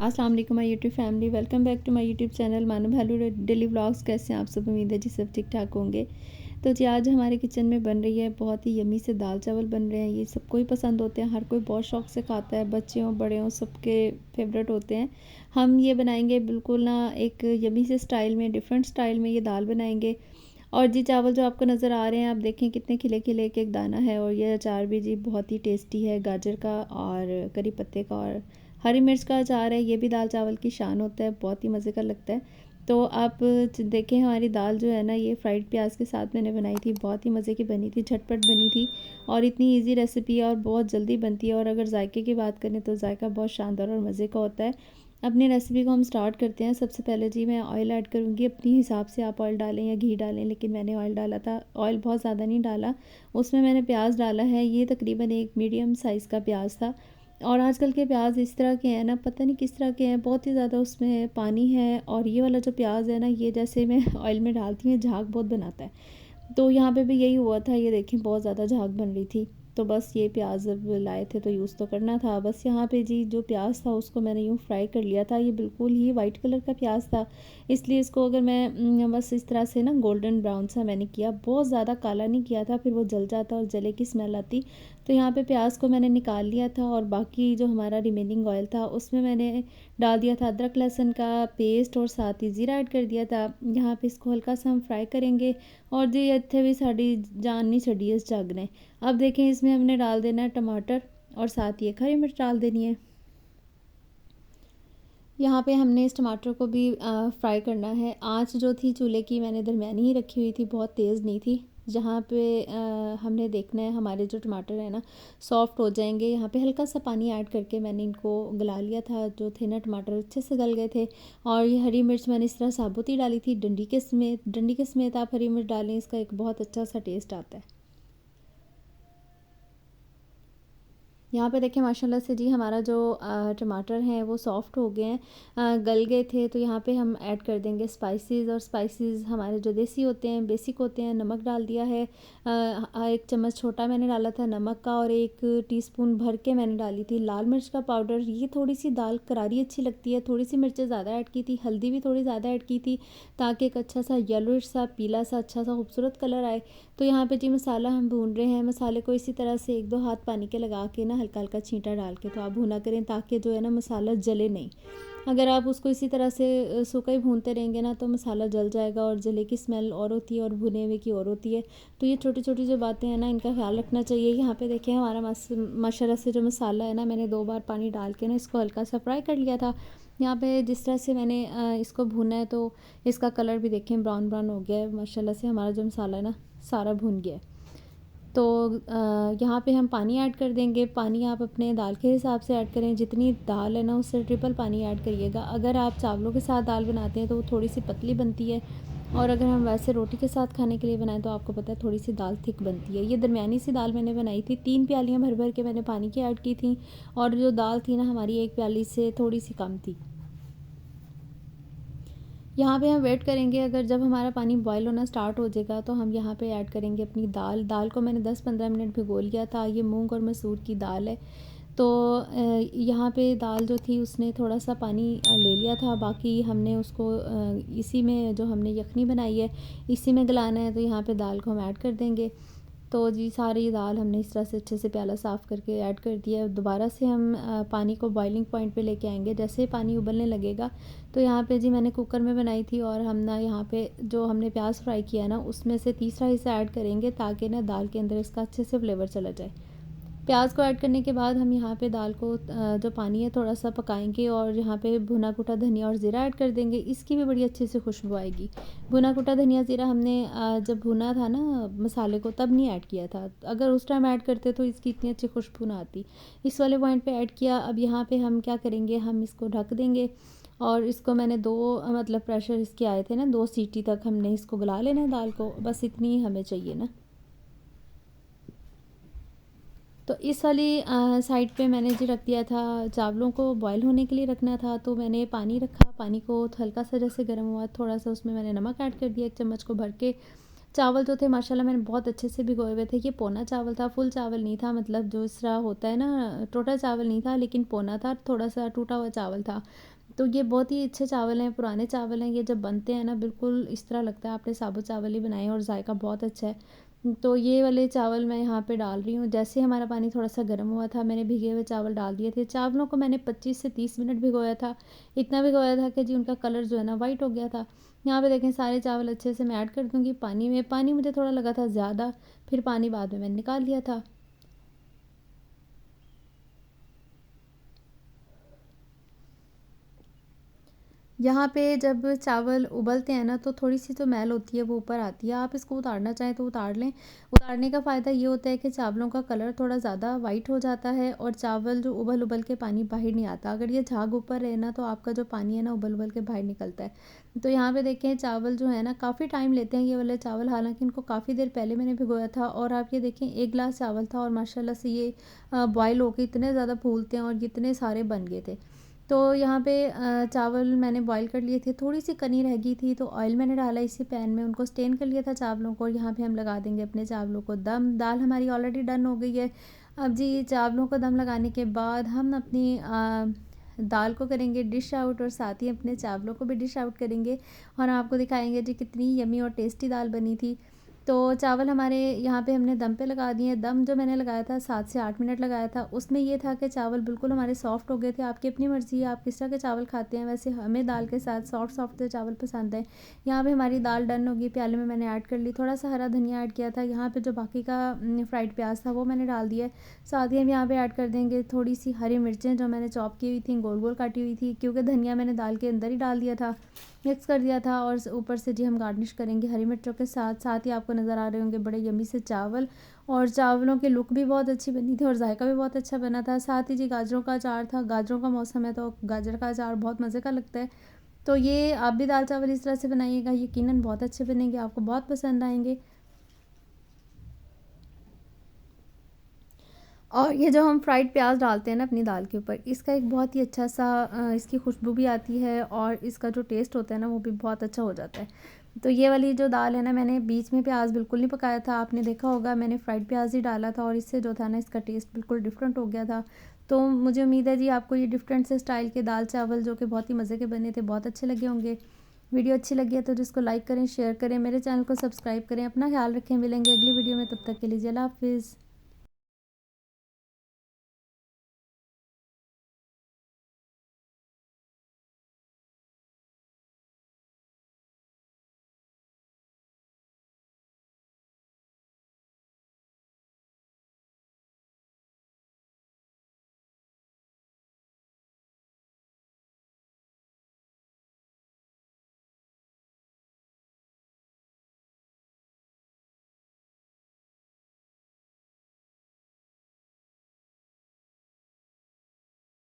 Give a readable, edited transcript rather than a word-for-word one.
अस्सलाम वालेकुम my YouTube family, welcome back to my YouTube channel मानो भालू डेली व्लॉग्स। कैसे हैं आप सब? उम्मीद है जी सब ठीक ठाक होंगे। तो जी आज हमारे किचन में बन रही है बहुत ही यमी से दाल चावल बन रहे हैं। ये सबको ही पसंद होते हैं, हर कोई बहुत शौक से खाता है, बच्चे हों बड़े हों सबके फेवरेट होते हैं। हम ये बनाएंगे बिल्कुल ना एक यमी से स्टाइल में, डिफरेंट स्टाइल में ये दाल बनाएंगे। और जी चावल जो आपको नज़र आ रहे हैं, आप देखें कितने खिले खिले एक एक दाना है। और ये अचार भी जी बहुत ही टेस्टी है, गाजर का और करी पत्ते का और हरी मिर्च का अचार है। ये भी दाल चावल की शान होता है, बहुत ही मज़े का लगता है। तो आप देखें हमारी दाल जो है ना, ये फ्राइड प्याज के साथ मैंने बनाई थी, बहुत ही मज़े की बनी थी, झटपट बनी थी और इतनी इजी रेसिपी है और बहुत जल्दी बनती है। और अगर जायके की बात करें तो जायका बहुत शानदार और मज़े का होता है। अपनी रेसिपी को हम स्टार्ट करते हैं। सबसे पहले जी मैं ऑयल ऐड करूँगी, अपनी हिसाब से आप ऑयल डालें या घी डालें, लेकिन मैंने ऑयल डाला था। ऑयल बहुत ज़्यादा नहीं डाला, उसमें मैंने प्याज डाला है। ये तकरीबन एक मीडियम साइज़ का प्याज था। और आजकल के प्याज इस तरह के हैं ना, पता नहीं किस तरह के हैं, बहुत ही ज़्यादा उसमें पानी है। और ये वाला जो प्याज है ना, ये जैसे मैं ऑयल में डालती हूँ झाग बहुत बनाता है। तो यहाँ पे भी यही हुआ था, ये देखें बहुत ज़्यादा झाग बन रही थी। तो बस ये प्याज अब लाए थे तो यूज़ तो करना था। बस यहाँ पे जी जो प्याज था उसको मैंने यूँ फ्राई कर लिया था। ये बिल्कुल ही वाइट कलर का प्याज था, इसलिए इसको अगर मैं बस इस तरह से ना गोल्डन ब्राउन सा मैंने किया, बहुत ज़्यादा काला नहीं किया था, फिर वो जल जाता और जले की स्मेल आती। तो यहाँ पे प्याज को मैंने निकाल लिया था और बाकी जो हमारा रिमेनिंग ऑयल था उसमें मैंने डाल दिया था अदरक लहसुन का पेस्ट और साथ ही ज़ीरा ऐड कर दिया था। यहाँ पे इसको हल्का सा हम फ्राई करेंगे। और जी इतने भी साड़ी जान नहीं छड़ी इस जग ने। अब देखें इसमें हमने डाल देना है टमाटर और साथ ही एक हरी मिर्च डाल देनी है। यहाँ पे हमने इस टमाटर को भी फ्राई करना है। आंच जो थी चूल्हे की मैंने दरमियानी ही रखी हुई थी, बहुत तेज़ नहीं थी। जहाँ पे हमने देखना है हमारे जो टमाटर है ना सॉफ्ट हो जाएंगे। यहाँ पे हल्का सा पानी ऐड करके मैंने इनको गला लिया था, जो थे ना टमाटर अच्छे से गल गए थे। और ये हरी मिर्च मैंने इस तरह साबुत ही डाली थी, डंडी के समेत आप हरी मिर्च डालें, इसका एक बहुत अच्छा सा टेस्ट आता है। यहाँ पे देखिए माशाल्लाह से जी हमारा जो टमाटर हैं वो सॉफ़्ट हो गए हैं, गल गए थे। तो यहाँ पे हम ऐड कर देंगे स्पाइसेस। और स्पाइसेस हमारे जो देसी होते हैं, बेसिक होते हैं। नमक डाल दिया है, एक चम्मच छोटा मैंने डाला था नमक का, और 1 टीस्पून भर के मैंने डाली थी लाल मिर्च का पाउडर। ये थोड़ी सी दाल करारी अच्छी लगती है, थोड़ी सी मिर्चें ज़्यादा ऐड की थी। हल्दी भी थोड़ी ज़्यादा ऐड की थी ताकि एक अच्छा सा येलोइश सा पीला सा अच्छा सा खूबसूरत कलर आए। तो यहाँ पे जी मसाला हम भून रहे हैं। मसाले को इसी तरह से 1-2 हाथ पानी के लगा के ना हल्का हल्का छींटा डाल के तो आप भुना करें, ताकि जो है ना मसाला जले नहीं। अगर आप उसको इसी तरह से सूखा ही भूनते रहेंगे ना तो मसाला जल जाएगा और जले की स्मेल और होती है और भुने हुए की और होती है। तो ये छोटी छोटी जो बातें हैं ना, इनका ख्याल रखना चाहिए। यहाँ पे देखिए हमारा माशाल्लाह से जो मसाला है ना, मैंने 2 बार पानी डाल के ना इसको हल्का सा फ्राई कर लिया था। यहाँ पे जिस तरह से मैंने इसको भुना है तो इसका कलर भी देखें ब्राउन ब्राउन हो गया है। माशाल्लाह से हमारा जो मसाला है ना सारा भुन गया है। तो यहाँ पे हम पानी ऐड कर देंगे। पानी आप अपने दाल के हिसाब से ऐड करें, जितनी दाल है ना उससे ट्रिपल पानी ऐड करिएगा। अगर आप चावलों के साथ दाल बनाते हैं तो वो थोड़ी सी पतली बनती है, और अगर हम वैसे रोटी के साथ खाने के लिए बनाएं तो आपको पता है थोड़ी सी दाल थिक बनती है। ये दरमियानी सी दाल मैंने बनाई थी, 3 प्यालियाँ भर भर के मैंने पानी की ऐड की थी। और जो दाल थी ना हमारी 1 प्याली से थोड़ी सी कम थी। यहाँ पे हम वेट करेंगे, अगर जब हमारा पानी बॉयल होना स्टार्ट हो जाएगा तो हम यहाँ पे ऐड करेंगे अपनी दाल। दाल को मैंने 10-15 मिनट भिगो लिया था। ये मूंग और मसूर की दाल है। तो यहाँ पे दाल जो थी उसने थोड़ा सा पानी ले लिया था, बाकी हमने उसको इसी में जो हमने यखनी बनाई है इसी में गलाना है। तो यहाँ पे दाल को हम ऐड कर देंगे। तो जी सारी दाल हमने इस तरह से अच्छे से प्याला साफ़ करके ऐड कर दिया। दोबारा से हम पानी को बॉइलिंग पॉइंट पे लेके आएंगे। जैसे ही पानी उबलने लगेगा तो यहाँ पे जी मैंने कुकर में बनाई थी, और हम ना यहाँ पे जो हमने प्याज फ्राई किया ना उसमें से तीसरा हिस्सा ऐड करेंगे ताकि ना दाल के अंदर इसका अच्छे से फ्लेवर चला जाए। प्याज को ऐड करने के बाद हम यहाँ पे दाल को जो पानी है थोड़ा सा पकाएंगे, और यहाँ पे भुना कुटा धनिया और ज़ीरा ऐड कर देंगे। इसकी भी बड़ी अच्छी से खुशबू आएगी। भुना कुटा धनिया ज़ीरा हमने जब भुना था ना मसाले को तब नहीं ऐड किया था, अगर उस टाइम ऐड करते तो इसकी इतनी अच्छी खुशबू ना आती। इस वाले पॉइंट पे ऐड किया। अब यहाँ पे हम क्या करेंगे, हम इसको ढक देंगे। और इसको मैंने 2 मतलब प्रेशर इसके आए थे ना, 2 सीटी तक हमने इसको गला लेना है दाल को, बस इतनी ही हमें चाहिए ना। तो इस वाली साइड पे मैंने जी रख दिया था, चावलों को बॉईल होने के लिए रखना था। तो मैंने पानी रखा, पानी को हल्का सा जैसे गर्म हुआ थोड़ा सा उसमें मैंने नमक ऐड कर दिया 1 चम्मच को भर के। चावल जो थे माशाल्लाह मैंने बहुत अच्छे से भिगोए हुए थे। ये पौना चावल था, फुल चावल नहीं था, मतलब जो इस तरह होता है ना, टोटा चावल नहीं था लेकिन पौना था, थोड़ा-सा टूटा हुआ चावल था। तो ये बहुत ही अच्छे चावल हैं, पुराने चावल हैं, ये जब बनते हैं ना बिल्कुल इस तरह लगता है आपने साबुत चावल ही बनाए हैं और ज़ायका बहुत अच्छा है। तो ये वाले चावल मैं यहाँ पे डाल रही हूँ। जैसे ही हमारा पानी थोड़ा-सा गर्म हुआ था, मैंने भीगे हुए चावल डाल दिए थे। चावलों को मैंने 25 से 30 मिनट भिगोया था। इतना भिगोया था कि जी उनका कलर जो है ना वाइट हो गया था। यहाँ पे देखें सारे चावल अच्छे से मैं ऐड कर दूँगी पानी में। पानी मुझे थोड़ा लगा था ज़्यादा, फिर पानी बाद में मैंने निकाल लिया था। यहाँ पे जब चावल उबलते हैं ना तो थोड़ी-सी जो मैल होती है वो ऊपर आती है। आप इसको उतारना चाहें तो उतार लें। उतारने का फ़ायदा ये होता है कि चावलों का कलर थोड़ा ज़्यादा वाइट हो जाता है और चावल जो उबल-उबल के पानी बाहर नहीं आता। अगर ये झाग ऊपर रहे ना तो आपका जो पानी है ना उबल-उबल के बाहर निकलता है। तो यहाँ पे देखें चावल जो है ना काफ़ी टाइम लेते हैं ये वाले चावल, हालाँकि इनको काफ़ी देर पहले मैंने भिगोया था और आप ये देखें 1 ग्लास चावल था और माशाल्लाह से ये बॉयल होके इतने ज़्यादा फूलते हैं और इतने सारे बन गए थे। तो यहाँ पे चावल मैंने बॉईल कर लिए थे, थोड़ी-सी कनी रह गई थी तो ऑयल मैंने डाला इसी पैन में, उनको स्टेन कर लिया था चावलों को और यहाँ पे हम लगा देंगे अपने चावलों को दम। दाल हमारी ऑलरेडी डन हो गई है। अब जी चावलों को दम लगाने के बाद हम अपनी दाल को करेंगे डिश आउट और साथ ही अपने चावलों को भी डिश आउट करेंगे और आपको दिखाएँगे जी कितनी यम्मी और टेस्टी दाल बनी थी। तो चावल हमारे यहाँ पे हमने दम पे लगा दिए। दम जो मैंने लगाया था 7 से 8 मिनट लगाया था। उसमें ये था कि चावल बिल्कुल हमारे सॉफ्ट हो गए थे। आपकी अपनी मर्ज़ी है आप किस तरह के चावल खाते हैं। वैसे हमें दाल के साथ सॉफ्ट-सॉफ्ट से चावल पसंद है। यहाँ पे हमारी दाल डन होगी, प्याले में मैंने ऐड कर ली। थोड़ा-सा हरा धनिया ऐड किया था। यहाँ पे जो बाकी का फ्राइड प्याज़ था वो मैंने डाल दिया है। साथ ही हम यहाँ पे ऐड कर देंगे थोड़ी-सी हरी मिर्चें जो मैंने चॉप की हुई थी, गोल-गोल काटी हुई थी, क्योंकि धनिया मैंने दाल के अंदर ही डाल दिया था। मिक्स कर दिया था और ऊपर से जी हम गार्निश करेंगे हरी मिर्चों के साथ। साथ ही आपको नज़र आ रहे होंगे बड़े यम्मी से चावल और चावलों की लुक भी बहुत अच्छी बनी थी और जायका भी बहुत अच्छा बना था। साथ ही जी गाजरों का अचार था। गाजरों का मौसम है तो गाजर का अचार बहुत मज़े का लगता है। तो ये आप भी दाल चावल इस तरह से बनाइएगा, यकीनन बहुत अच्छे बनेंगे, आपको बहुत पसंद आएंगे। और ये जो हम फ्राइड प्याज डालते हैं ना अपनी दाल के ऊपर, इसका एक बहुत ही अच्छा सा इसकी खुशबू भी आती है और इसका जो टेस्ट होता है ना वो भी बहुत अच्छा हो जाता है। तो ये वाली जो दाल है ना, मैंने बीच में प्याज बिल्कुल नहीं पकाया था, आपने देखा होगा मैंने फ्राइड प्याज ही डाला था और इससे जो था ना इसका टेस्ट बिल्कुल डिफरेंट हो गया था। तो मुझे उम्मीद है जी आपको ये डिफरेंट से स्टाइल के दाल चावल जो कि बहुत ही मज़े के बने थे बहुत अच्छे लगे होंगे। वीडियो अच्छी लगी है तो जिसको लाइक करें, शेयर करें, मेरे चैनल को सब्सक्राइब करें। अपना ख्याल रखें, मिलेंगे अगली वीडियो में, तब तक के लिए अल्लाह हाफ़िज़।